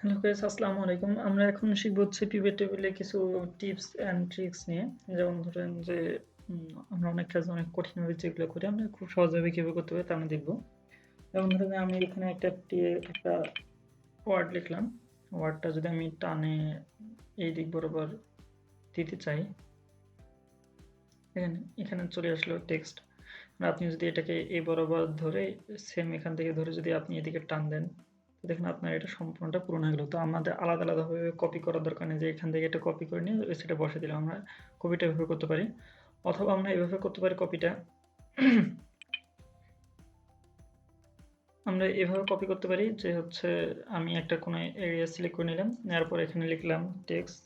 Hello guys, আসসালামু আলাইকুম। আমরা এখন শিখব হচ্ছে পিভট টেবিলে কিছু টিপস অ্যান্ড ট্রিক্স নিয়ে। যেমন ধরেন যে আমরা অনেক কাজ অনেক কঠিনভাবে যেগুলো করি আমরা খুব সহজভাবে কিভাবে করতে পারি তা আমরা দেখব। যেমন ধরেন আমি এখানে একটা ওয়ার্ড লিখলাম। ওয়ার্ডটা যদি আমি টানে এই দিক বরাবর দিতে চাই, দেখেন এখানে চলে আসলো টেক্সট। আপনি যদি এটাকে এই বরাবর ধরে সেম এখান থেকে ধরে যদি আপনি এদিকে টান দেন, তো দেখেন আপনার এটা সম্পূর্ণটা পূরণ হয়ে গেল। তো আমাদের আলাদা আলাদাভাবে কপি করার দরকার নেই যে এখান থেকে এটা কপি করে নিয়ে ওই সাইডে বসে দিলাম। আমরা কপিটা এভাবে করতে পারি, অথবা আমরা এভাবে করতে পারি কপিটা। আমরা এভাবে কপি করতে পারি যে হচ্ছে আমি একটা কোনো এরিয়া সিলেক্ট করে নিলাম, নেওয়ার পর এখানে লিখলাম টেক্সট।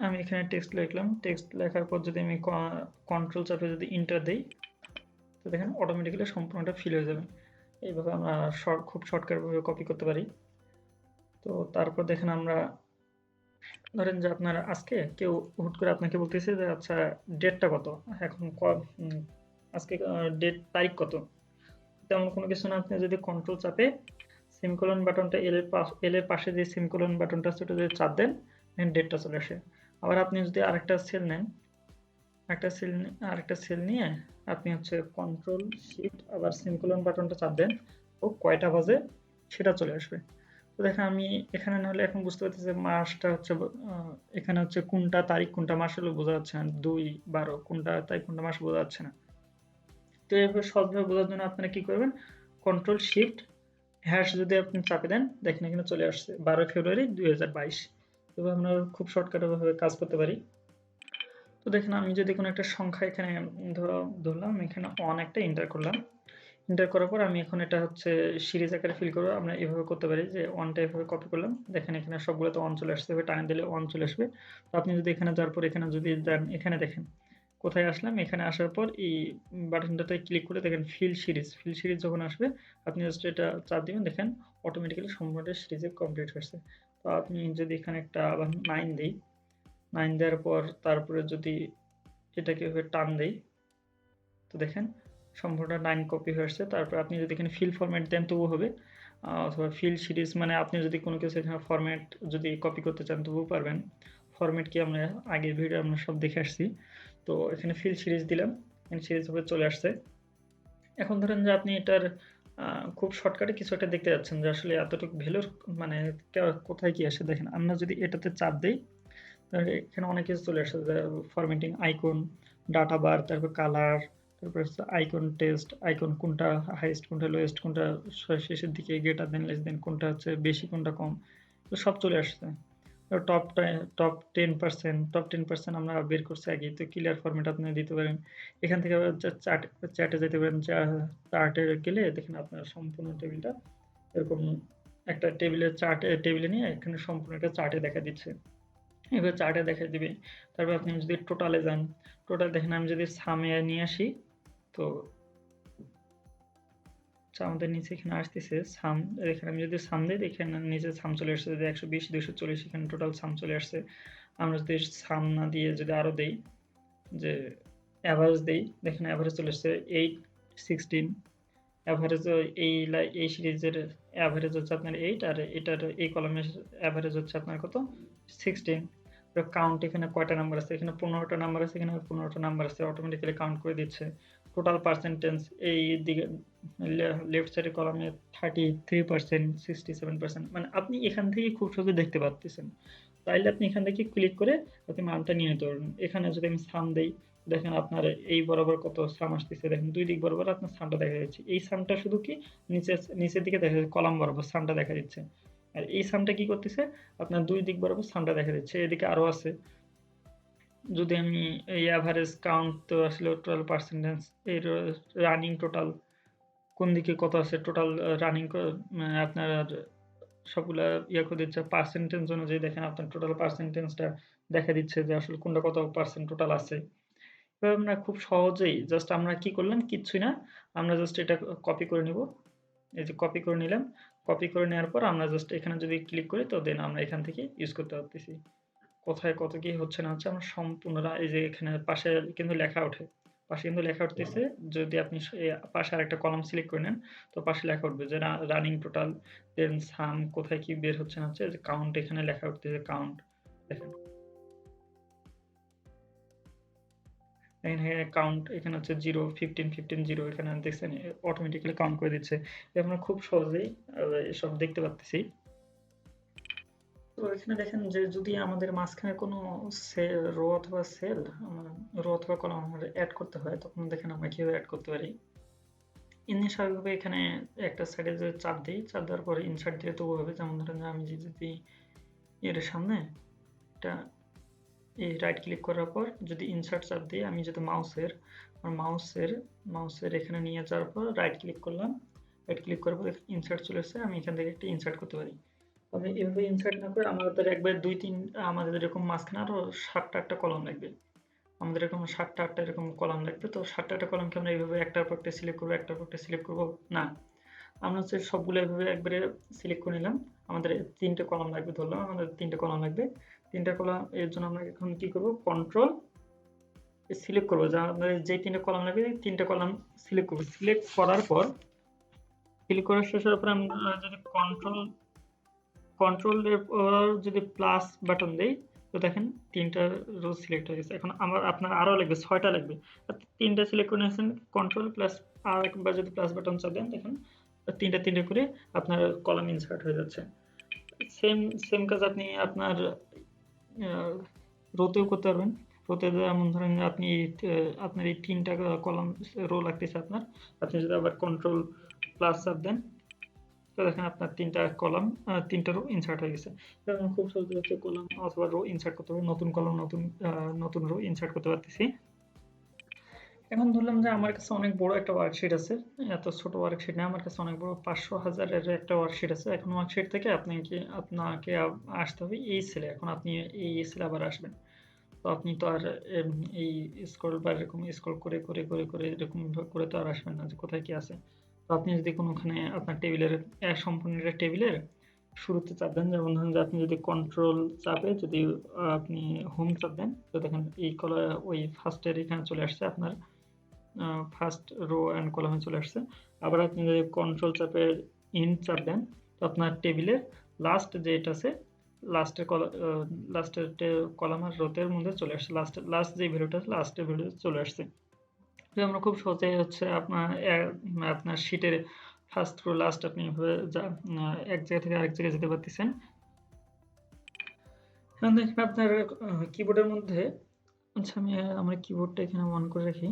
আমি এখানে টেক্সট লিখলাম। টেক্সট লেখার পর যদি আমি কন্ট্রোল চাপে যদি ইন্টার দেই, তো দেখেন অটোমেটিক্যালি সম্পূর্ণটা ফিল হয়ে যাবে। এইভাবে আমরা খুব শর্টকাটভাবে কপি করতে পারি। তো তারপর দেখেন আমরা ধরেন যে আপনার আজকে কেউ হুট করে আপনাকে বলতেছে যে আচ্ছা ডেটটা কত, এখন আজকে ডেট তারিখ কত। তেমন কোনো কিছু না, আপনি যদি কন্ট্রোল চাপে সেমিকোলন বাটনটা এল এর পাশে যে সেমিকোলন বাটনটা আছে ওটা যদি চাপ দেন, দেখেন ডেটটা চলে আসে। আবার আপনি যদি আরেকটা সেল নেন, আরেকটা সেল নিয়ে আপনি হচ্ছে কন্ট্রোল শিফট আবার সেমিকোলন বাটনটা চাপ দেন, ও কয়টা বাজে সেটা চলে আসবে। তো দেখেন আমি এখানে নাহলে এখন বুঝতে পারতেছি যে মাসটা হচ্ছে এখানে হচ্ছে কোনটা তারিখ কোনটা মাস হলো বোঝা যাচ্ছে না, 2/12 কোনটা তারিখ কোনটা মাস বোঝা যাচ্ছে না। তো এইভাবে সহজভাবে বোঝার জন্য আপনারা কি করবেন, কন্ট্রোল শিফট হ্যাশ যদি আপনি চাপে দেন, দেখেন এখানে চলে আসছে 12 ফেব্রুয়ারি 2022। এভাবে আমরা খুব শর্টকাটে ভাবে কাজ করতে পারি। তো দেখেন আমি যদি কোনো একটা সংখ্যা এখানে ধরলাম, এখানে 1 একটা এন্টার করলাম। এন্টার করার পর আমি এখন এটা হচ্ছে সিরিজ আকারে ফিল করবো। আমরা এভাবে করতে পারি যে 1টা এভাবে কপি করলাম, দেখেন এখানে সবগুলোতে 1 চলে আসছে, এভাবে টান দিলে 1 চলে আসবে। তো আপনি যদি এখানে যাওয়ার পর এখানে যদি যান, এখানে দেখেন কোথায় আসলাম, এখানে আসার পর এই বাটনটাতে ক্লিক করে দেখেন ফিল সিরিজ যখন আসবে আপনি জাস্ট এটা চাপ দিবেন, দেখেন অটোমেটিক্যালি সম্পূর্ণ সিরিজে কমপ্লিট হয়েছে। তো আপনি যদি এখানে একটা আবার 9 দিই, 9 দেওয়ার পর তারপরে যদি এটাকে এভাবে টান দেই, তো দেখেন সম্পূর্ণ 9 কপি হয়ে আসছে। তারপর আপনি যদি এখানে ফিল ফরম্যাট দেন তবুও হবে, অথবা ফিল সিরিজ মানে আপনি যদি কোনো কিছু এখানে ফরম্যাট যদি কপি করতে চান তবুও পারবেন। ফরম্যাট কি আমরা আগের ভিডিও আমরা সব দেখে আসছি। তো এখানে ফিল সিরিজ দিলাম, সিরিজ ভাবে চলে আসছে। এখন ধরেন যে আপনি এটার খুব শর্টকাটে কিছু একটা দেখতে যাচ্ছেন যে আসলে এতটুকু ভ্যালুর মানে কোথায় কি আসে। দেখেন আমরা যদি এটাতে চাপ দেই, এখানে অনেক কিছু চলে আসে, ফরম্যাটিং আইকন, ডাটা বার, তারপর কালার, তারপর হচ্ছে আইকন টেস্ট, আইকন কোনটা হাইয়েস্ট কোনটা লোয়েস্ট কোনটা শেষের দিকে গ্রেটার দেন লেস দেন কোনটা হচ্ছে বেশি কোনটা কম, তো সব চলে আসছে। টপ টপ 10% আমরা বের করছি আগে, তো ক্লিয়ার ফরম্যাট আপনি দিতে পারেন। এখান থেকে আবার চ্যাটে যেতে পারেন, চার্টে গেলে দেখেন আপনার সম্পূর্ণ টেবিলটা এরকম একটা টেবিলে নিয়ে এখানে সম্পূর্ণ একটা চার্টে দেখা দিচ্ছে, এবার চার্টে দেখা দিবে। তারপর আপনি যদি টোটালে যান, টোটাল দেখেন আমি যদি সামে নিয়ে আসি, তো আমাদের নিচে এখানে আসতেছে সাম, এখানে আমি যদি সাম দিই এখানে নিচে সাম চলে আসছে, যদি 120 240 এখানে টোটাল সাম চলে আসছে। আমরা যদি সাম না দিয়ে যদি আরো দেই যে অ্যাভারেজ দেই, দেখেন অ্যাভারেজ চলে আসছে 8 16। অ্যাভারেজ এই সিরিজের অ্যাভারেজ হচ্ছে আপনার 8, আর এটার এই কলামের অ্যাভারেজ হচ্ছে আপনার কত 16। কাউন্ট এখানে কয়টা নাম্বার আছে, এখানে 15টা নাম্বার আছে, এখানে 15টা নাম্বার আছে, অটোমেটিক্যালি কাউন্ট করে দিচ্ছে। টোটাল পার্সেন্টেজ এই দিকে লেফট সাইডের কলামে 33%, 67%, মানে আপনি এখান থেকে খুব সহজে দেখতে পাচ্ছেন। তাইলে আপনি এখান থেকে ক্লিক করে আপনি মানটা নিয়ে নিতে পারবেন। এখানে যদি আমি সাম দেই, দেখেন আপনার এই বরাবর কত সাম আসতেছে, দেখেন দুই দিক বরাবর আপনার সামটা দেখা যাচ্ছে। এই সামটা শুধু কি নিচের দিকে দেখা যাচ্ছে, কলাম বরাবর সামটা দেখা দিচ্ছে। আর এই সামটা কি করতেছে, আপনার দুই দিক বরাবর সামটা দেখা যাচ্ছে। এদিকে আরো আছে, যদি আমি এই অ্যাভারেজ কাউন্ট, তো আসলে টোটাল পার্সেন্টেজ এর রানিং টোটাল কোন দিকে কত আছে, টোটাল রানিং আপনার সবগুলা করে দিচ্ছে পার্সেন্টেজ অনুযায়ী। দেখেন আপনার টোটাল পার্সেন্টেজটা দেখা দিচ্ছে যে আসলে কোনটা কত পার্সেন্ট টোটাল আছে। এভাবে আমরা খুব সহজেই জাস্ট আমরা কি করলাম, কিচ্ছুই না, আমরা জাস্ট এটা কপি করে নিব। এই যে কপি করে নিলাম, কপি করে নেওয়ার পর আমরা জাস্ট এখানে যদি ক্লিক করি, তো দেন আমরা এখান থেকে ইউজ করতে পারতেছি। কোথায় কত কি হচ্ছে না হচ্ছে আমরা সম্পূর্ণ এই যে এখানে পাশে কিন্তু লেখা ওঠে পাশে কিন্তু লেখা উঠতেছে। যদি আপনি পাশে আরেকটা কলাম সিলেক্ট করে নেন, তো পাশে লেখা উঠবে যে রানিং টোটাল, দেন সাম কোথায় কি বের হচ্ছে না হচ্ছে, কাউন্ট এখানে লেখা উঠতেছে কাউন্ট। দেখেন এখানে কাউন্ট, এখানে হচ্ছে 0 15 15 0, এখানে দেখছেন অটোমেটিক্যালি কাউন্ট করে দিচ্ছে। আমরা খুব সহজেই এসব দেখতে পাচ্ছি। তো এখানে দেখেন যে যদি আমাদের মাঝখানে কোনো রো অথবা সেল, রো অথবা কলাম আমাদের অ্যাড করতে হয়, তখন দেখেন আমরা কিভাবে অ্যাড করতে পারি। এমনি স্বাভাবিকভাবে এখানে একটা সাইডে যে চাপ দিই, চাপ দেওয়ার পরে ইনসার্ট দিলে তবু হবে। যেমন ধরেন যে আমি যদি এর সামনে এটা এই রাইট ক্লিক করার পর যদি ইনসার্ট চাপ দিই, আমি যদি মাউসের এখানে নিয়ে যাওয়ার পর রাইট ক্লিক করলাম, রাইট ক্লিক করার পর ইনসার্ট চলে এসেছে, আমি এখান থেকে একটা ইনসার্ট করতে পারি। তবে এভাবে ইনসার্ট না করে আমাদের একবার আমাদের এরকম মাঝখানে আরো 7টা-8টা কলাম লাগবে। আমাদের এরকম 7টা-8টা এরকম কলাম লাগবে। তো 7টা-8টা কলামকে আমরা এইভাবে একটার পর একটা সিলেক্ট করবো, একটার পর একটা সিলেক্ট করবো না। আমরা হচ্ছে সবগুলো এভাবে একবারে সিলেক্ট করে নিলাম। আমাদের 3টে কলাম লাগবে, ধরলাম আমাদের 3টে কলাম লাগবে। 3টা কলাম এর জন্য আমরা এখন কি করব, কন্ট্রোল সিলেক্ট করবো, যে আমাদের যে 3টে কলাম লাগবে 3টে কলাম সিলেক্ট করবো। সিলেক্ট করার পর, সিলেক্ট করার শেষের পর আমরা যদি কন্ট্রোলের পর যদি প্লাস বাটন দেই, তো দেখেন 3টা রো সিলেক্ট হয়ে গেছে। এখন আপনার আরো লাগবে, 6টা লাগবে। 3টা সিলেক্ট করে নিয়েছেন, কন্ট্রোল প্লাস আর একবার যদি প্লাস বাটন চাপ দেন, দেখেন 3টে করে আপনার কলাম ইনসার্ট হয়ে যাচ্ছে। সেম সেম কাজ আপনি আপনার রোতেও করতে পারবেন। রোতে যেমন ধরেন আপনি আপনার এই 3টা কলাম রো লাগতেছে আপনার, আপনি যদি আবার কন্ট্রোল প্লাস চাপ দেন, তো দেখেন আপনার 3টা কলাম 3টা রো ইনসার্ট হয়ে গেছে। এখন খুব সহজে হচ্ছে কলাম অথবা রো ইনসার্ট করতে হবে, নতুন কলাম নতুন রো ইনসার্ট করতে পারতেছি। এখন ধরলাম যে আমার কাছে অনেক বড় একটা ওয়ার্কশিট আছে, এত ছোট ওয়ার্কশিট না, আমার কাছে অনেক বড় 500,000-এর একটা ওয়ার্কশিট আছে। এখন ওয়ার্কশিট থেকে আপনাকে আসতে হবে এই সেলে। এখন আপনি এই সেলে আবার আসবেন, তো আপনি তো আর এই স্ক্রল বার এরকম স্ক্রল করে করে করে করে এরকম করে তো আর আসবেন না যে কোথায় কি আছে। তো আপনি যদি কোনোখানে আপনার টেবিলের সম্পূর্ণ একটা টেবিলের শুরুতে চাপ দেন, যেমন ধরুন যে আপনি যদি কন্ট্রোল চাপে যদি আপনি হোম চাপ দেন, তো দেখেন এই ওই ফার্স্টের এখানে চলে আসছে আপনার ফার্স্ট রো অ্যান্ড কলামে চলে আসছে। আবার আপনি যদি কন্ট্রোল চাপে ইন্ড চাপ দেন, তো আপনার টেবিলের লাস্ট যেটা আছে, লাস্টের কলাম আর রোতের মধ্যে চলে আসছে, লাস্ট যে ভ্যালুটা আছে লাস্টের ভ্যালু চলে আসছে। তো আমরা খুব সহজেই হচ্ছে আপনার শিটের ফার্স্ট রো লাস্ট আপনি এক জায়গা থেকে আরেক জায়গায় যেতে পারতেছেন। এখন দেখেন আপনার কিবোর্ডের মধ্যে, আচ্ছা আমি আমার কিবোর্ডটা এখানে অন করে রাখি।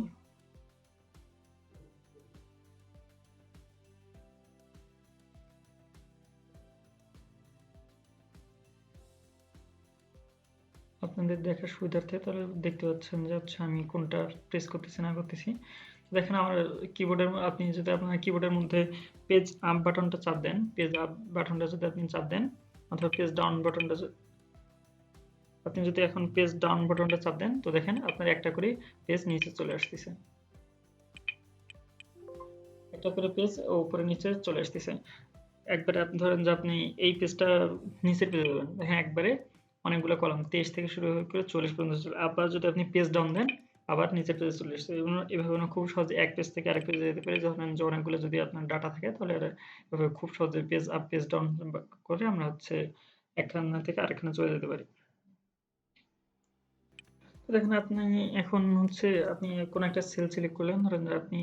আপনাদের দেখার সুবিধার্থে তাহলে দেখতে পাচ্ছেন যে হচ্ছে আমি কোনটা প্রেস করতেছি না করতেছি। দেখেন আমার কিবোর্ডের, আপনি যদি আপনার কিবোর্ডের মধ্যে পেজ আপ বাটনটা চাপ দেন, পেজ আপ বাটনটা যদি আপনি চাপ দেন, অথবা পেজ ডাউন বাটনটা আপনি যদি এখন পেজ ডাউন বাটনটা চাপ দেন, তো দেখেন আপনার একটা করে পেজ নিচে চলে আসতেছে, একটা করে পেজ উপরে নিচে চলে আসতেছে। একবারে আপনি ধরেন যে আপনি এই পেজটা নিচের পেজে যাবেন, দেখেন একবারে অনেকগুলো কলাম 23 থেকে শুরু করে 40 পর্যন্ত চলে। আবার যদি আপনি পেজ ডাউন দেন, আবার নিচের পেজে চলে আসছে। এভাবে আমরা খুব সহজে এক পেজ থেকে আরেক পেজে যেতে পারি। ধরেন যে অনেকগুলো যদি আপনার ডাটা থাকে, তাহলে এভাবে খুব সহজে পেজ আপ পেজ ডাউন করে আমরা হচ্ছে একখানা থেকে আরেকখানে চলে যেতে পারি। তো দেখেন আপনি এখন হচ্ছে আপনি কোন একটা সেল সিলেক্ট করলেন, ধরেন যে আপনি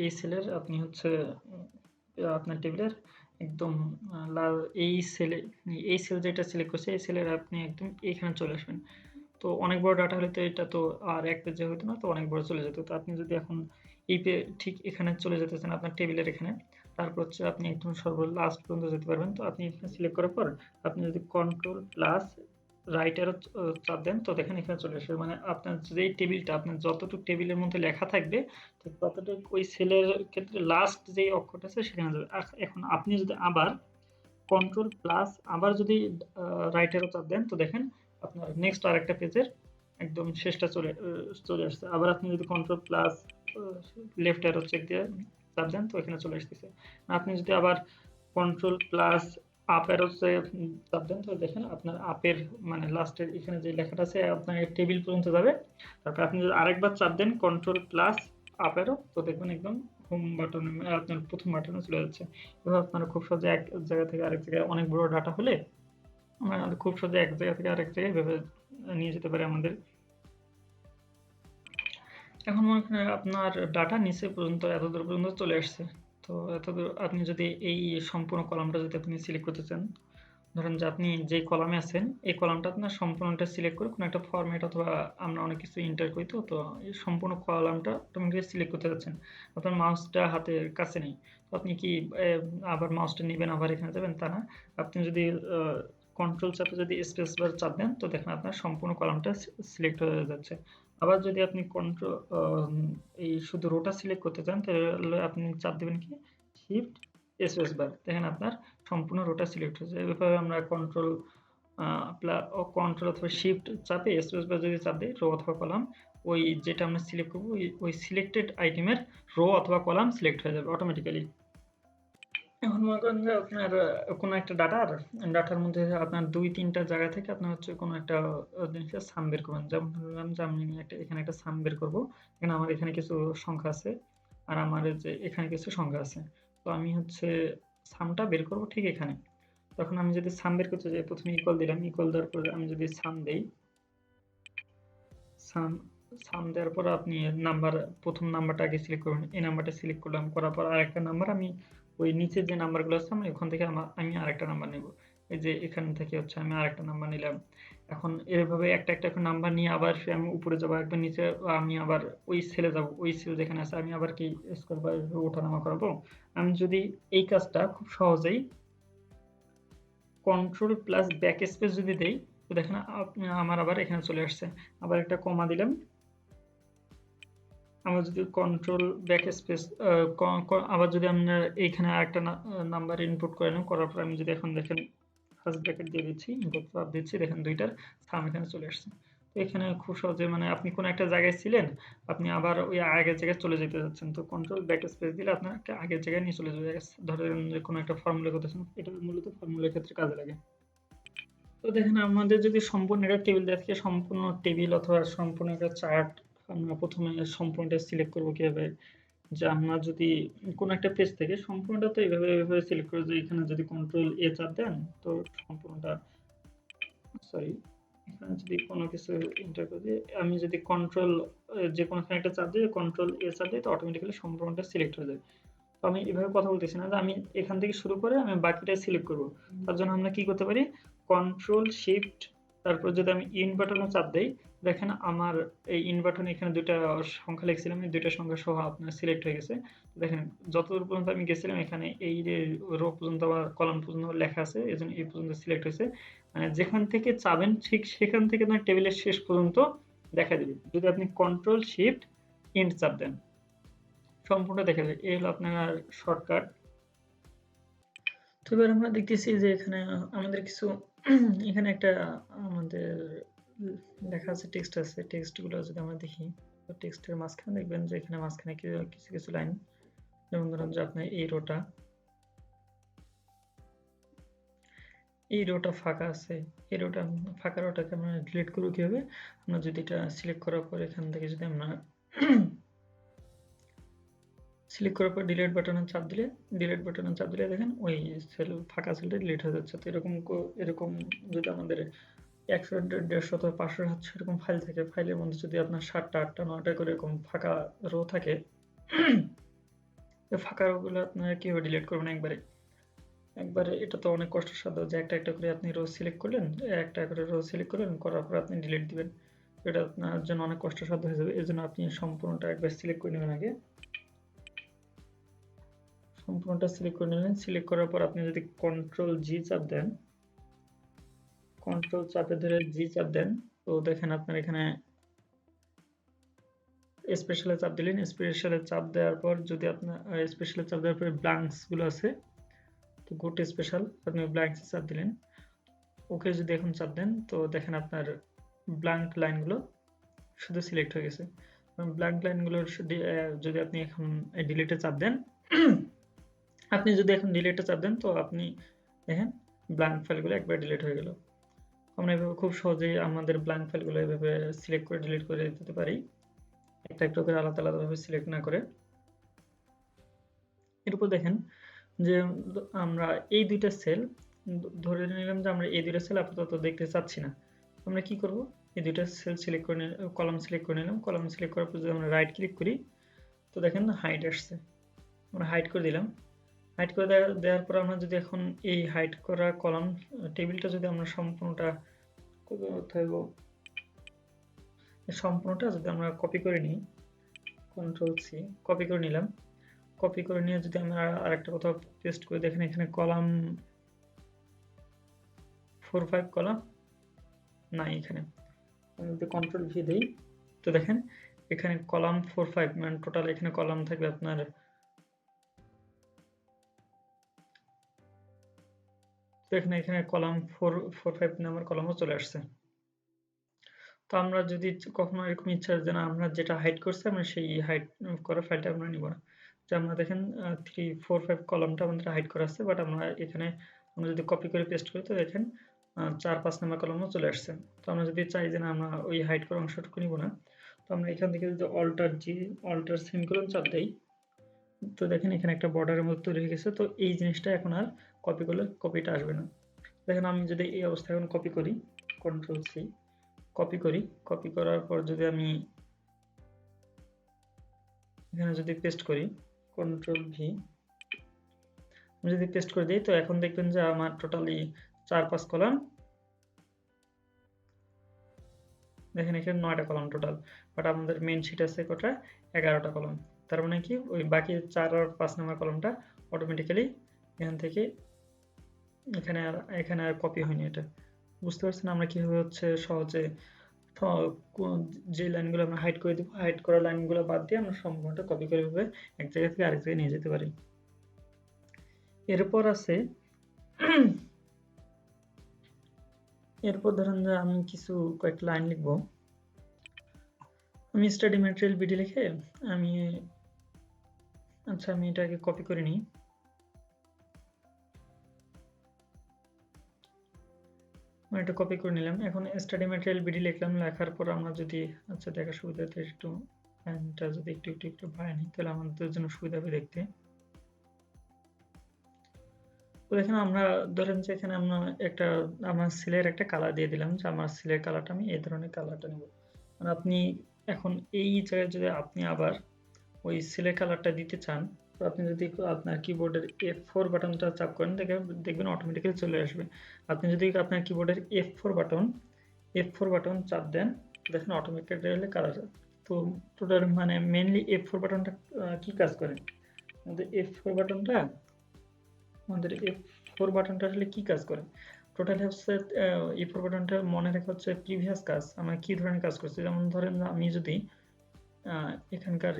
এই সেলের আপনি হচ্ছে আপনার টেবিলের একদম এই সেল যেটা সিলেক্ট করছে এই সেলের আপনি একদম এইখানে চলে আসবেন। তো অনেক বড় ডাটা হলে তো এটা তো আর এক পেজে হতো না, তো অনেক বড় চলে যেত। তো আপনি যদি এখন ঠিক এখানে চলে যেতে চান আপনার টেবিলের এখানে, তারপর হচ্ছে আপনি একদম লাস্ট পর্যন্ত যেতে পারবেন। তো আপনি এখানে সিলেক্ট করার পর আপনি যদি কন্ট্রোল প্লাস রাইট অ্যারো চাপ দেন, তো দেখেন এখানে চলে আসবে। মানে আপনার যেই টেবিলটা আপনার যতটুকু টেবিলের মধ্যে লেখা থাকবে, তো ততটুকু ওই সেলের ক্ষেত্রে লাস্ট যেই অক্ষরটা আছে সেখানে যাবে। এখন আপনি যদি আবার কন্ট্রোল প্লাস আবার যদি রাইট অ্যারো চাপ দেন, তো দেখেন আপনার নেক্সট আরেকটা পেজের একদম শেষটা চলে আসছে। আবার আপনি যদি control plus left arrow check দিয়ে চাপ দেন, তো এখানে চলে আসতেছে। আপনি যদি আবার কন্ট্রোল প্লাস আপ অ্যারোতে চাপ দেন, তো দেখেন আপনার আপের মানে লাস্টের এখানে যে লেখাটা আছে আপনার টেবিল পর্যন্ত যাবে। তারপর আপনি যদি আরেকবার চাপ দেন কন্ট্রোল প্লাস আপ অ্যারো, তো দেখবেন একদম হোম বাটনে আপনার প্রথম বাটনে চলে যাচ্ছে। এভাবে আপনারা খুব সহজে এক জায়গা থেকে আরেক জায়গায় অনেক বড় ডাটা হলে আমরা খুব সহজে এক জায়গা থেকে আরেক জায়গায় এভাবে নিয়ে যেতে পারি আমাদের। এখন মনে করেন আপনার ডাটা নিচে পর্যন্ত এতদূর পর্যন্ত চলে আসছে। তো এতদূর আপনি যদি এই সম্পূর্ণ কলামটা যদি আপনি সিলেক্ট করতে চান, ধরেন যে আপনি যে কলামে আছেন এই কলামটা আপনার সম্পূর্ণটা সিলেক্ট করে কোনো একটা ফরম্যাট অথবা আমরা অনেক কিছু এন্টার করি, তো এই সম্পূর্ণ কলামটা অটোমেটিক্যালি সিলেক্ট করতে যাচ্ছেন, আপনার মাউসটা হাতের কাছে নেই, তো আপনি কি আবার মাউসটা নেবেন আবার এখানে যাবেন তা না। আপনি যদি কন্ট্রোল চাপে যদি স্পেস বার চাপ দেন, তো দেখেন আপনার সম্পূর্ণ কলামটা সিলেক্ট হয়ে যাচ্ছে। আবার যদি আপনি কন্ট্রোল এই শুধু রোটা সিলেক্ট করতে চান, তাহলে আপনি চাপ দেবেন কি শিফট স্পেস বার, দেখেন আপনার সম্পূর্ণ রোটা সিলেক্ট হয়েছে। এভাবে আমরা কন্ট্রোল অথবা শিফট চাপে স্পেস বার যদি চাপ দিই রো অথবা কলাম, ওই যেটা আমরা সিলেক্ট করবো ওই সিলেক্টেড আইটেমের রো অথবা কলাম সিলেক্ট হয়ে যাবে অটোমেটিক্যালি। এখন মনে করেন যে আপনার কোনো একটা ডাটার মধ্যে আপনার ২-৩টা জায়গা থেকে আপনার হচ্ছে কোনো একটা জিনিসের সাম বের করবেন। যেমন ধরলাম যে আমি এখানে একটা সাম বের করব। এখানে আমার এখানে কিছু সংখ্যা আছে আর আমার এই যে এখানে কিছু সংখ্যা আছে। তো আমি হচ্ছে সামটা বের করব ঠিক এখানে। তখন আমি যদি সাম বের করতে যাই, প্রথমে ইকুয়াল দিলাম, ইকুয়াল দেওয়ার পরে আমি যদি সাম দেই, সাম সাম দেওয়ার পর আপনি নাম্বার প্রথম নাম্বারটা আগে সিলেক্ট করবেন। এই নাম্বারটা সিলেক্ট করলাম, করার পর আরেকটা নাম্বার আমি ওই নিচে যে নাম্বারগুলো আছে আমি ওখান থেকে আমি আরেকটা নাম্বার নেব। এই যে এখান থেকে হচ্ছে আমি আরেকটা নাম্বার নিলাম। এখন এভাবে একটা একটা করে নাম্বার নিয়ে আবার আমি উপরে যাবো, একবার নিচে আমি আবার ওই সেলে যাব, ওই সেল যেখানে আছে আমি আবার কি স্ক্রল বার ওঠানামা করাবো। আমি যদি এই কাজটা খুব সহজেই কন্ট্রোল প্লাস ব্যাক স্পেস যদি দেই, তো দেখেন আমার আবার এখানে চলে আসছে। আবার একটা কমা দিলাম, আমরা যদি কন্ট্রোল ব্যাক স্পেস আবার যদি আমরা এইখানে আরেকটা নাম্বার ইনপুট করে নিই, করার পর আমি যদি এখন দেখেন ফার্স্ট ব্র্যাকেট দিয়ে দিচ্ছি, ইনপুট চাপ দিচ্ছি, দেখেন দুইটার সাম এখানে চলে আসছে। তো এখানে খুব সহজে মানে আপনি কোনো একটা জায়গায় ছিলেন, আপনি আবার ওই আগের জায়গায় চলে যেতে যাচ্ছেন, তো কন্ট্রোল ব্যাক স্পেস দিলে আপনার একটা আগের জায়গায় নিয়ে চলে যাবে। ধরেন যে কোনো একটা ফর্মুলা করতেছেন, এটা মূলত ফর্মুলার ক্ষেত্রে কাজে লাগে। তো দেখেন আমাদের যদি সম্পূর্ণ একটা টেবিল দেয়, আজকে সম্পূর্ণ টেবিল অথবা সম্পূর্ণ একটা চার্ট আমরা প্রথমে সম্পূর্ণটা সিলেক্ট করবো কিভাবে, যে আমরা যদি কোনো একটা পেজ থেকে সম্পূর্ণটা তো এইভাবে সিলেক্ট করে, যে এখানে যদি কন্ট্রোল এ চাপ দেন তো সম্পূর্ণটা, সরি এখানে যদি কোনো কিছু এন্টার করে দিই, আমি যদি কন্ট্রোল যে কোনো একটা চাপ দিই, কন্ট্রোল এ চাপ দিই, তো অটোমেটিক্যালি সম্পূর্ণটা সিলেক্ট হয়ে যায়। তো আমি এভাবে কথা বলতেছি না যে আমি এখান থেকে শুরু করে আমি বাকিটা সিলেক্ট করব। তার জন্য আমরা কি করতে পারি, কন্ট্রোল শিফট তারপর যদি আমি ইন বাটনে চাপ দেই, দেখেন আমার এই ইন বাটনে এখানে দুইটা সংখ্যা লিখছিলাম, এই দুইটা সংখ্যা সহ আপনার সিলেক্ট হয়ে গেছে। দেখেন যতদূর পর্যন্ত আমি গেছিলাম এখানে এই যে রো পর্যন্ত বা কলাম পর্যন্ত লেখা আছে, এজন্য এই পর্যন্ত সিলেক্ট হয়েছে। মানে যেখান থেকে চাবেন ঠিক সেখান থেকে আপনার টেবিলের শেষ পর্যন্ত দেখা দিবে যদি আপনি কন্ট্রোল শিফট ইন্ট চাপ দেন, সম্পূর্ণ দেখা যাবে। এই হলো আপনার শর্টকাট। তো এবার আমরা দেখতেছি যে এখানে আমাদের কিছু এখানে একটা আমাদের লেখা আছে, টেক্সট আছে, টেক্সটগুলো যদি আমরা দেখি, তো টেক্সটের মাঝখানে দেখবেন যে এখানে মাঝখানে কিছু কিছু লাইন, যেমন ধরুন যে আপনার এই রোটা ফাঁকা আছে, এই রোটা ফাঁকা রোটাকে আমরা ডিলিট করবো কিভাবে, আমরা যদি এটা সিলেক্ট করার পর এখান থেকে যদি আমরা সিলেক্ট করার পর ডিলিট বাটনে চাপ দিলে দেখেন ওই ফাঁকা সেলটা ডিলিট হয়ে যাচ্ছে। তো এরকম যদি আমাদের 100 150 অথবা 500 700 এরকম ফাইল থাকে, ফাইলের মধ্যে যদি আপনার 7টা 8টা 9টা করে এরকম ফাঁকা রো থাকে, ফাঁকা রো গুলো আপনারা কিভাবে ডিলিট করবেন একবারে এটা তো অনেক কষ্টসাধ্য যে একটা একটা করে আপনি রো সিলেক্ট করলেন, একটা করে রো সিলেক্ট করলেন, করার পর আপনি ডিলিট দিবেন, এটা আপনার জন্য অনেক কষ্টসাধ্য হয়ে যাবে। এর জন্য আপনি সম্পূর্ণটা একবার সিলেক্ট করে নেবেন আগে, সম্পূর্ণটা সিলেক্ট করে নিলেন। সিলেক্ট করার পর আপনি যদি কন্ট্রোল জি চাপ দেন, কন্ট্রোল চাপে ধরে জি চাপ দেন, তো দেখেন আপনার এখানে স্পেশালে চাপ দিলেন, স্পেশালে চাপ দেওয়ার পর যদি আপনার স্পেশালে চাপ দেওয়ার পরে ব্ল্যাঙ্কস গুলো আছে, তো গো টু স্পেশাল, আপনি ব্ল্যাঙ্কস চাপ দিলেন, ওকে যদি এখন চাপ দেন, তো দেখেন আপনার ব্ল্যাঙ্ক লাইনগুলো শুধু সিলেক্ট হয়ে গেছে। ব্ল্যাঙ্ক লাইনগুলো যদি আপনি এখন ডিলিটে চাপ দেন, আপনি যদি এখন ডিলিটে চাপ দেন, তো আপনি দেখেন ব্ল্যাঙ্ক ফাইলগুলো একবার ডিলিট হয়ে গেল। আমরা এভাবে খুব সহজেই আমাদের ব্ল্যাঙ্ক ফাইলগুলো এভাবে সিলেক্ট করে ডিলিট করে দিতে পারি, একটা একটা করে আলাদা আলাদাভাবে সিলেক্ট না করে। এরপর দেখেন যে আমরা এই দুইটা সেল ধরে নিলাম যে আমরা এই দুইটা সেল আপাতত দেখতে চাচ্ছি না। আমরা কি করব, এই দুইটা সেল সিলেক্ট করে কলাম সিলেক্ট করে নিলাম। কলাম সিলেক্ট করার পর যদি আমরা রাইট ক্লিক করি তো দেখেন হাইড আসছে, আমরা হাইড করে দিলাম। হাইড করে দেওয়ার পর আমরা যদি এখন এই হাইড করা কলাম টেবিলটা যদি আমরা সম্পূর্ণটা যদি আমরা কপি করে নিই, কন্ট্রোল সি, কপি করে নিলাম। কপি করে নিয়ে যদি আমরা আরেকটা কোথাও পেস্ট করে দেখেন এখানে কলাম 4-5 কলাম নাই, এখানে আমি যদি কন্ট্রোল ভি দিই তো দেখেন এখানে কলাম 4-5 মানে টোটাল এখানে কলাম থাকবে আপনার এখানে কলাম 4-5 নাম্বার কলামও চলে আসছে। তো আমরা যদি কখনো এরকম ইচ্ছা যে না আমরা যেটা হাইড করছি আমরা সেই হাইড করা ফাইলটা আমরা নিব না, যে আমরা দেখেন 3-4-5 কলামটা আমাদের হাইড করা আছে, বাট আমরা এখানে আমরা যদি কপি করে পেস্ট করি তো দেখেন 4-5 নাম্বার কলামও চলে আসছে। তো আমরা যদি চাই যে না আমরা ওই হাইড করা অংশটুকু নিব না, তো আমরা এখান থেকে যদি অল্টার সেমিকোলন চাপ দেই তো দেখেন এখানে একটা বর্ডারের মতো তৈরি হয়ে গেছে। তো এই জিনিসটা এখন আর কপি করলে কপিটা আসবে না। দেখেন আমি যদি এই অবস্থায় এখন কপি করি, কন্ট্রোল সি, কপি করি, কপি করার পর যদি আমি এখানে যদি পেস্ট করি, কন্ট্রোল ভি, আমি যদি পেস্ট করে দিই তো এখন দেখবেন যে আমার টোটালি 4-5 কলাম, দেখেন এখানে 9টা কলাম টোটাল, বাট আমাদের মেইন শিট আছে কটা, 11টা কলাম। তার মানে কি ওই বাকি 4 আর 5 নাম্বার কলামটা অটোমেটিক্যালি এখান থেকে এখানে আর কপি হয়নি। এটা বুঝতে পারছেন আমরা কিভাবে হচ্ছে সহজে যে লাইনগুলো আমরা হাইড করে দিব, হাইড করা লাইনগুলো বাদ দিয়ে আমরা সম্পূর্ণটা কপি করে ভাবে এক জায়গা থেকে আরেক জায়গায় নিয়ে যেতে পারি। এরপর আছে এরপর ধরেন যে আমি কিছু কয়েকটা লাইন লিখব। আমি স্টাডি ম্যাটেরিয়াল বিডি লিখে আমি আমি এটাকে কপি করে নিই। এটা কপি করে নিলাম। এখন স্টাডি ম্যাটেরিয়াল বিডি লিখলাম, লেখার পর আমরা যদি দেখার সুবিধাতে একটু ফ্যানটা যদি একটু বাড়াই নিই তাহলে আমাদের জন্য সুবিধা হবে দেখতে। তো দেখেন আমরা ধরেন যে এখানে আমরা আমার সিলের একটা কালার দিয়ে দিলাম, যে আমার সিলের কালারটা আমি এই ধরনের কালারটা নেব। মানে আপনি এখন এই জায়গায় যদি আপনি আবার ওই সিলের কালারটা দিতে চান তো আপনি যদি আপনার কিবোর্ডের F4 বাটনটা চাপ করেন দেখবেন অটোমেটিক্যালি চলে আসবে। আপনি যদি আপনার কিবোর্ডের F4 বাটন চাপ দেন দেখেন অটোমেটিক্যালি কালার। তো টোটাল মানে মেইনলি F4 বাটনটা কি কাজ করে, আমাদের F4 বাটনটা আসলে কি কাজ করে, টোটালি হচ্ছে F4 বাটনটা মনে রাখা হচ্ছে প্রিভিয়াস কাজ আমরা কি ধরনের কাজ করছি। যেমন ধরেন আমি যদি এখানকার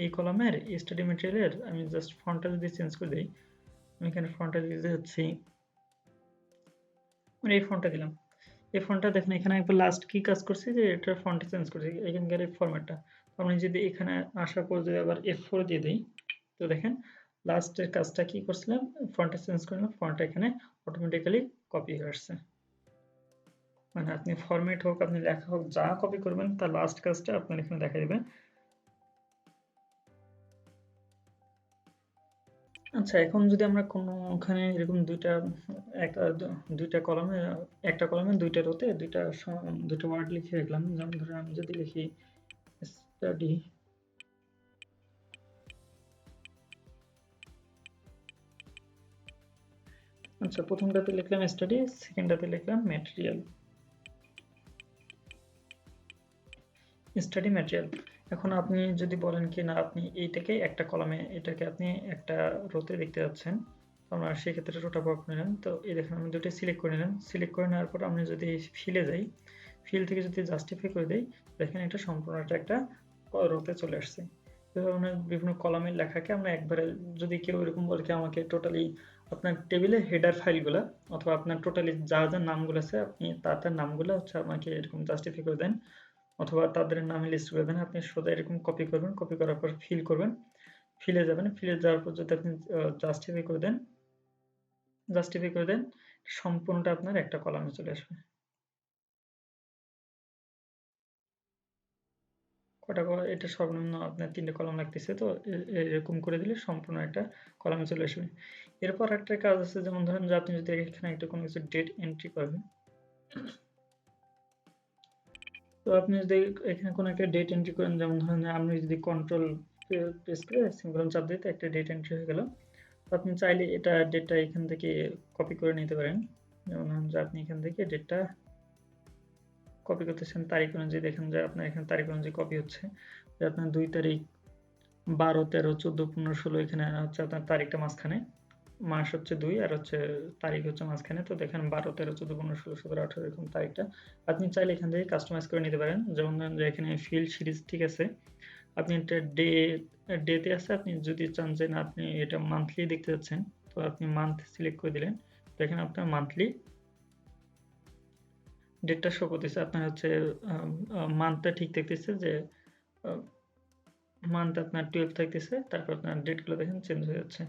এই কলামের স্টাডি ম্যাটেরিয়ালের আমি জাস্ট ফন্টটা যদি চেঞ্জ করে দিই, আমি এখানে ফন্টটা দিতে যাচ্ছি, মানে এই ফন্টটা দিলাম। এই ফন্টটা দেখেন এখানে একবার লাস্ট কি কাজ করছি যে এটা ফন্টটা চেঞ্জ করছি এখানকার এই ফরম্যাটটা। আমি যদি এখানে আসার পর যদি আবার F4 দিয়ে দিই তো দেখেন লাস্টের কাজটা কি করছিলাম, ফন্টটা চেঞ্জ করলাম, ফন্টটা এখানে অটোমেটিক্যালি কপি হয়ে আসছে। মানে আপনি ফরম্যাট হোক আপনি লেখা হোক যা কপি করবেন তার লাস্ট কাজটা আপনার এখানে দেখা দিবে। এখন যদি আমরা কোনো ওখানে এরকম দুইটা কলামে একটা কলামে দুইটা রোতে দুইটা ওয়ার্ড লিখে রাখলাম। যেমন ধরেন আমি যদি লিখি স্টাডি, প্রথমটাতে লিখলাম স্টাডি, সেকেন্ডটাতে লিখলাম ম্যাটেরিয়াল, স্টাডি ম্যাটেরিয়াল। এখন আপনি যদি বলেন কি না আপনি এইটাকে একটা কলামে এটাকে আপনি একটা রোতে দেখতে যাচ্ছেন, আমরা সেক্ষেত্রে রোটা বক নিলাম। তো এই দেখেন আমি দুটো সিলেক্ট করে নিলাম, সিলেক্ট করে নেওয়ার পর আমি যদি ফিলে যাই, ফিল থেকে যদি জাস্টিফাই করে দেই দেখেন এটা সম্পূর্ণ একটা রোতে চলে আসছে। এভাবে বিভিন্ন কলামের লেখাকে আমরা একবারে যদি কেউ এরকম বলে কি আমাকে টোটালি আপনার টেবিলে হেডার ফাইলগুলো অথবা আপনার টোটালি যা নামগুলো আছে আপনি তার নামগুলো আমাকে এরকম জাস্টিফাই করে দেন অথবা তাদের নামে লিস্ট করে দেন, আপনি সোজা এরকম কপি করবেন, কপি করার পর ফিল করবেন, ফিলে যাবেন, ফিলে যাওয়ার পর যদি আপনি জাস্টিফাই করে দেন জাস্টিফাই করে দেন, সম্পূর্ণটা আপনার একটা কলামে চলে আসবে। কটা এটা সর্বনিম্ন আপনার 3টে কলাম লাগতেছে, তো এরকম করে দিলে সম্পূর্ণ একটা কলামে চলে আসবে। এরপর একটা কাজ আছে, যেমন ধরেন যে আপনি যদি এখানে একটা কোনো কিছু ডেট এন্ট্রি করেন, তো আপনি যদি এখানে কোনো একটা ডেট এন্ট্রি করেন, যেমন ধরেন আমি যদি কন্ট্রোল প্রেস করে সিম্বল চাপ দিই, তো একটা ডেট এন্ট্রি হয়ে গেল। তো আপনি চাইলে এটা ডেটটা এখান থেকে কপি করে নিতে পারেন। যেমন ধরেন যে আপনি এখান থেকে ডেটটা কপি করতেছেন, তারিখ অনুযায়ী দেখেন যে আপনার এখানে তারিখ অনুযায়ী কপি হচ্ছে, যে আপনার 2 তারিখ 12 13 14 15 16, এখানে হচ্ছে আপনার তারিখটা মাঝখানে, মাস হচ্ছে 2 আর হচ্ছে তারিখ হচ্ছে মাঝখানে। তো দেখেন 12 13 14 15 16 17 18 এরকম তারিখটা আপনি চাইলে এখান থেকে কাস্টমাইজ করে নিতে পারেন। যেমন ধরেন যে এখানে ফিল্ড সিরিজ ঠিক আছে, আপনি এটা ডেতে আছে, আপনি যদি চান যে না আপনি এটা মান্থলি দেখতে যাচ্ছেন, তো আপনি মান্থ সিলেক্ট করে দিলেন। দেখেন আপনার মান্থলি ডেটটা শো করতেছে, আপনার হচ্ছে মান্থটা ঠিক থাকতেছে, যে মান্থ আপনার 12 থাকতেছে, তারপর আপনার ডেটগুলো দেখেন চেঞ্জ হয়ে যাচ্ছে।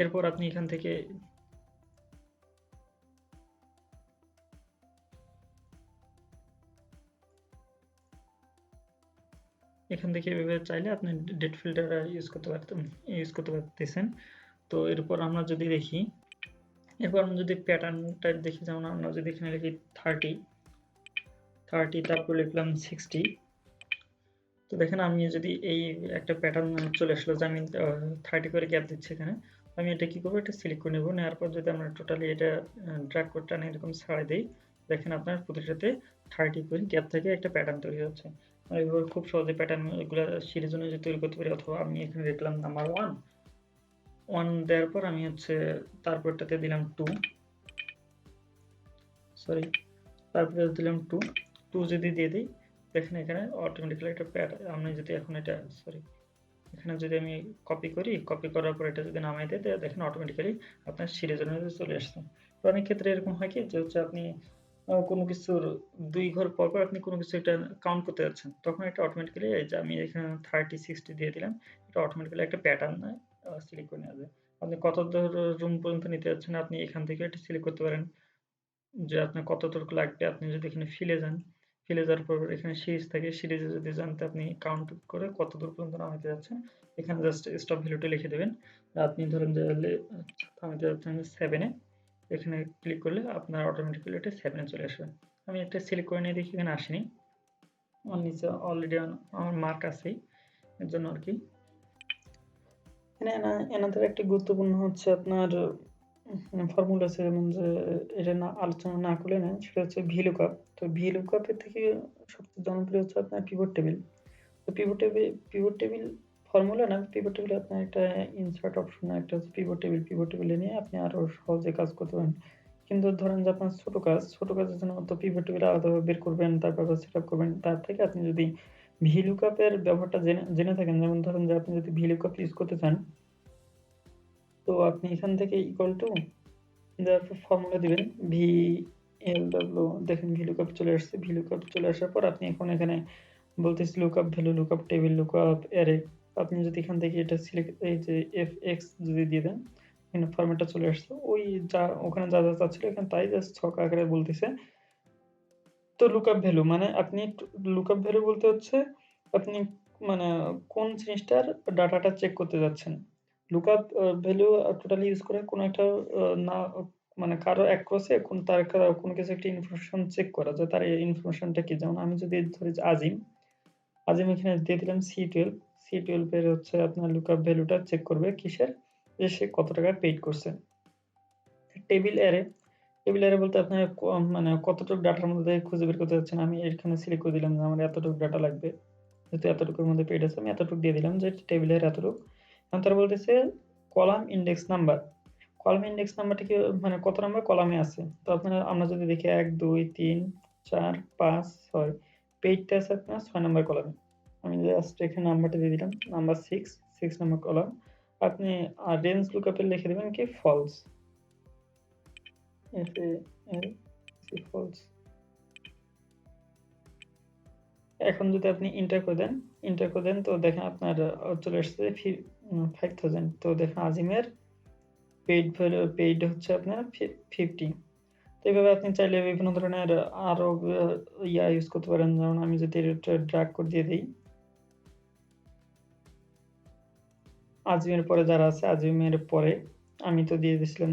এরপর আপনি এখান থেকে এভাবে চাইলে আপনি ডেট ফিল্টার ইউজ করতে পারতেছেন। তো এরপর আমরা যদি দেখি, এরপর আমরা যদি প্যাটার্নটা দেখি, যেমন আমরা যদি এখানে লিখি 30, তারপর লিখলাম 60, তো দেখেন আমি যদি এই একটা প্যাটার্ন চলে আসলো, যে আমি 30 করে গ্যাপ দিচ্ছি এখানে, আমি এটা কি করবো, এটা সিলেক্ট করে নেবো, নেওয়ার পর যদি আমরা টোটালি এটা ড্র্যাগ করে টানে এরকম ছাড়াই দিই, দেখেন আপনার প্রতিটাতে 30 করে গ্যাপ থেকে একটা প্যাটার্ন তৈরি হচ্ছে। আমরা এইভাবে খুব সহজে প্যাটার্ন এগুলো সিরিজ অনুযায়ী তৈরি করতে পারি। অথবা আমি এখানে দেখলাম নাম্বার 1 দেওয়ার পর আমি হচ্ছে তারপরটাতে দিলাম 2, সরি, তারপরে দিলাম 2 যদি দিয়ে দিই, দেখেন এখানে অটোমেটিক্যালি একটা প্যাটার্ন, আমি যদি এখন এটা সরি এখানে যদি আমি কপি করার পর এটা যদি নামাই দিই, দেখেন অটোমেটিক্যালি আপনার সিরিজ অনুযায়ী চলে আসছে। তো অনেক ক্ষেত্রে এরকম হয় কি, যে হচ্ছে আপনি কোনো কিছুর 2 ঘর পর পর আপনি কোনো কিছু এটা কাউন্ট করতে যাচ্ছেন, তখন এটা অটোমেটিক্যালি, এই যে আমি এখানে 30 60 দিয়ে দিলাম, এটা অটোমেটিক্যালি একটা প্যাটার্ন সিলেক্ট করে নেওয়া যায়। আপনি কত রুম পর্যন্ত নিতে যাচ্ছেন, আপনি এখান থেকে এটা সিলেক্ট করতে পারেন, যে আপনার কতটুকু লাগবে। আপনি যদি এখানে ফিলে যান, ফিলে যাওয়ার পর এখানে সিরিজ থাকে, সিরিজে যদি জানতে আপনি কাউন্ট করে কত দূর পর্যন্ত নামাতে যাচ্ছেন, এখানে জাস্ট স্টপ ভ্যালুটা লিখে দেবেন। আপনি ধরেন যে থামাতে যাচ্ছেন 7-এ, এখানে ক্লিক করলে আপনার অটোমেটিক্যালি এটা 7-এ চলে আসবে। আমি একটা সিলেক্ট করে নিয়ে দেখি এখানে আসেনি, আমার নিচে অলরেডি আমার মার্ক আছেই, এর জন্য আর কি। এনাদের একটা গুরুত্বপূর্ণ হচ্ছে আপনার ফর্মুলা আছে, যেমন যে এটা না আলোচনা না করলে না, সেটা হচ্ছে ভিলুকআপ। তো ভিলুকআপের থেকে সবচেয়ে জনপ্রিয় হচ্ছে আপনার পিভট টেবিল। তো পিভট টেবিল ফর্মুলা না, পিভট টেবিলে আপনার একটা ইনসার্ট অপশন, একটা হচ্ছে পিভট টেবিলে নিয়ে আপনি আরো সহজে কাজ করতে পারেন। কিন্তু ধরেন যে আপনার ছোট কাজের জন্য তো পিভট টেবিল আলাদাভাবে বের করবেন, তারপর সেট আপ করবেন। তার থেকে আপনি যদি ভিলুকআপের ব্যবহারটা জেনে থাকেন, যেমন ধরেন যে আপনি যদি ভিলুকআপ ইউজ করতে চান, তো আপনি এখান থেকে ইকুয়াল টু দেওয়ার পর ফর্মুলা দিবেন VLW, দেখেন VLOOKUP চলে আসছে। VLOOKUP চলে আসার পর আপনি এখন এখানে বলতেছি lookup value, lookup table, lookup array. আপনি যদি এখান থেকে এটা সিলেক্ট, এই যে FX যদি দিয়ে দেন, এখানে ফরম্যাটটা চলে আসছে। ওই যা ওখানে যা চাচ্ছিল এখানে তাই জাস্ট ছক আকারে বলতেছে। তো লুকআপ ভ্যালু মানে আপনি লুকআপ ভ্যালু বলতে হচ্ছে আপনি মানে কোন জিনিসটার ডাটাটা চেক করতে যাচ্ছেন। লুকআপ ভ্যালু টোটালি ইউজ করে কোনো একটা না মানে কারো অ্যাক্রসে তার কোনো কিছু একটা ইনফরমেশন চেক করা, যে তার এই ইনফরমেশনটা কি। যেমন আমি যদি ধরি যে আজিম এখানে দিয়ে দিলাম C12 এর হচ্ছে আপনার লুকআপ ভ্যালুটা চেক করবে কিসের, যে সে কত টাকা পেইড করছে। টেবিল অ্যারে, বলতে আপনার মানে কতটুকু ডাটার মধ্যে খুঁজে বের করতে যাচ্ছেন। আমি এখানে সিলেক্ট করে দিলাম যে আমার এতটুকু ডাটা লাগবে, যেহেতু এতটুকুর মধ্যে পেইড আছে, আমি এতটুকু দিয়ে দিলাম যে টেবিলের এতটুকু। এখন তারা বলতেছে কলাম ইন্ডেক্স নাম্বার, নাম্বারটা কি মানে কত নাম্বার কলামে আছে। তো আমরা যদি দেখি 1 2 3 4 5 6, পেইডটা আছে আপনার 6 নাম্বার কলামে। আমি জাস্ট এখানে নাম্বারটা দিয়ে দিলাম, নাম্বার 6 নাম্বার কলাম। আপনি রেঞ্জ লুকআপে লিখে দিবেন কি ফলস, ফলস। এখন যদি আপনি এন্টার করে দেন, তো দেখেন আপনার চলে আসছে 5000। তো দেখেন আজিমের পেইড হচ্ছে আপনার 50। তো এভাবে আপনি চাইলে বিভিন্ন ধরনের আরো ইউজ করতে পারেন। যেমন আমি যদি এটা ড্রাগ করে দিয়ে দেই, আজিমের পরে যারা আছে, আজিমের পরে আমি তো দিয়ে দিয়েছিলাম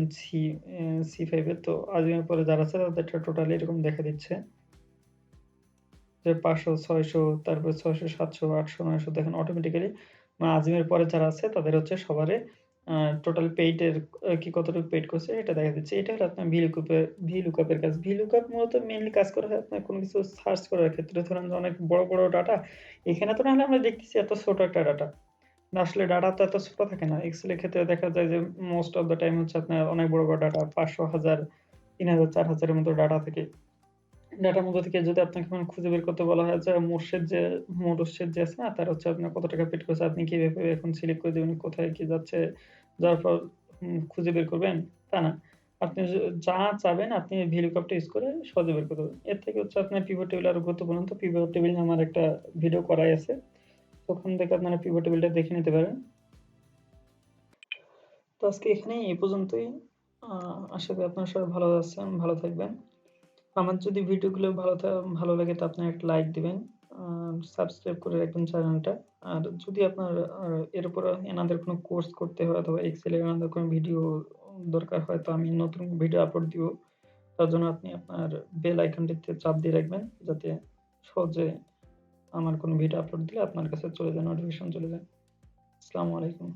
C5 এ। তো আজিমের পরে যারা আছে তাদেরটা টোটালি এরকম দেখা দিচ্ছে যে 500, 600, তারপরে 600, 700, 800, 900 দেখেন অটোমেটিক্যালি আজিমের পরে যারা আছে তাদের হচ্ছে সবারে টোটাল পেইড এর কি কতটুকু পেইড করছে এটা দেখা দিচ্ছে। এটা হলো আপনার VLOOKUP এর কাজ। VLOOKUP মূলত মেইনলি কাজ করা হয় আপনার কোনো কিছু সার্চ করার ক্ষেত্রে। ধরেন যে অনেক বড়, বড় ডাটা, এখানে তো নাহলে আমরা দেখতেছি এত ছোট একটা ডাটা। না আসলে ডাটা তো এত ছোট থাকে না। এক্সেল এর ক্ষেত্রে দেখা যায় যে মোস্ট অফ দ্যা টাইম হচ্ছে আপনার অনেক বড়, বড় ডাটা 500, 1000, 3000, 4000 এর মতো ডাটা থাকে। ডাটার মধ্য থেকে যদি আপনাকে খুঁজে বের করতে বলা হয় যে মোরশেদ যে আছে না, তার হচ্ছে আপনার কত টাকা পেড করছে, আপনি কিভাবে এখন সিলেক্ট করে দিবেন কোথায় কি যাচ্ছে, যাওয়ার পর খুঁজে বের করবেন তা না। আপনি যা চাবেন আপনি VLOOKUP টা ইউজ করে সহজে বের করতে পারবেন। এর থেকে হচ্ছে আপনার পিভট টেবিল আরো গুরুত্বপূর্ণ। তো পিভট টেবিল নিয়ে আমার একটা ভিডিও করাই আছে। ওখান থেকে আপনারা পিভট টেবিলটা দেখে নিতে পারেন। তো আজকে এখানেই এই পর্যন্তই। আশা করি আপনারা সবাই ভালো আছেন, ভালো থাকবেন। আমার যদি ভিডিওগুলো ভালো লাগে তো আপনি একটা লাইক দিবেন, সাবস্ক্রাইব করে রাখবেন চ্যানেলটা। আর যদি আপনার এর উপর এনাদের কোনো কোর্স করতে হয় অথবা এক্সেল এর এনাদের কোনো ভিডিও দরকার হয়, তো আমি নতুন ভিডিও আপলোড দিব। তার জন্য আপনি আপনার বেল আইকনটিতে চাপ দিয়ে রাখবেন যাতে সহজে আমার কোনো ভিডিও আপলোড দিলে আপনার কাছে চলে যায়, নোটিফিকেশন চলে যায়। আসসালামু আলাইকুম।